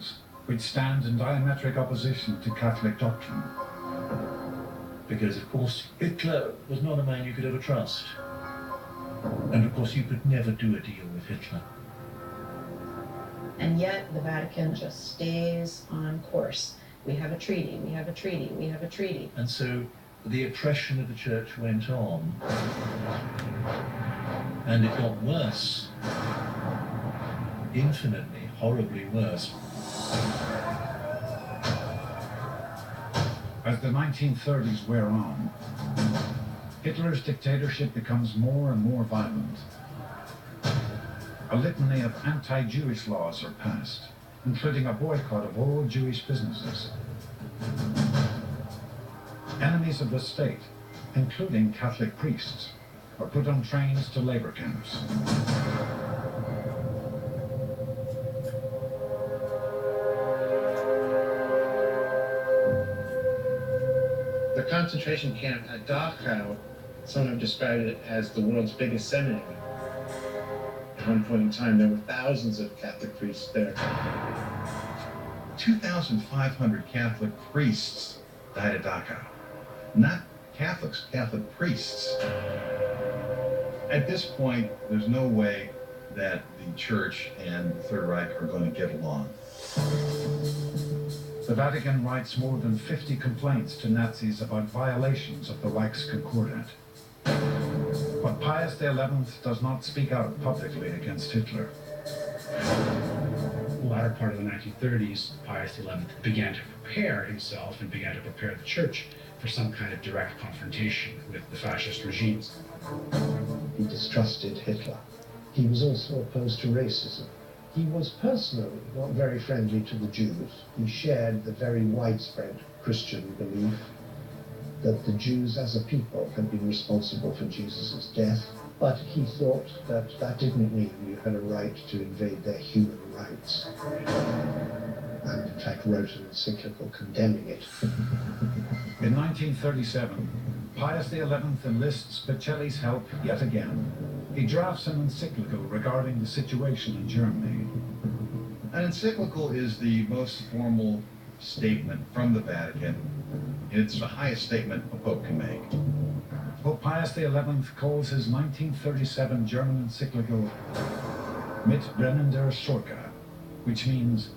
laws which stand in diametric opposition to Catholic doctrine. Because, of course, Hitler was not a man you could ever trust. And, of course, you could never do a deal with Hitler. And yet the Vatican just stays on course. We have a treaty, we have a treaty, we have a treaty. And so the oppression of the church went on. And it got worse. Infinitely, horribly worse. As the 1930s wear on, Hitler's dictatorship becomes more and more violent. A litany of anti-Jewish laws are passed, including a boycott of all Jewish businesses. Enemies of the state, including Catholic priests, are put on trains to labor camps. The concentration camp at Dachau, some have described it as the world's biggest seminary. At one point in time, there were thousands of Catholic priests there. 2,500 Catholic priests died at Dachau. Not Catholics, Catholic priests. At this point, there's no way that the Church and the Third Reich are going to get along. The Vatican writes more than 50 complaints to Nazis about violations of the Reich's Concordat. But Pius XI does not speak out publicly against Hitler. The latter part of the 1930s, Pius XI began to prepare himself and began to prepare the Church for some kind of direct confrontation with the fascist regimes. He distrusted Hitler. He was also opposed to racism. He was personally not very friendly to the Jews. He shared the very widespread Christian belief that the Jews as a people had been responsible for Jesus' death, but he thought that that didn't mean you had a right to invade their human rights. And in fact wrote an encyclical condemning it. In 1937, Pius XI enlists Pacelli's help yet again. He drafts an encyclical regarding the situation in Germany. An encyclical is the most formal statement from the Vatican. It's the highest statement a pope can make. Pope Pius XI calls his 1937 German encyclical Mit brennender Sorge, which means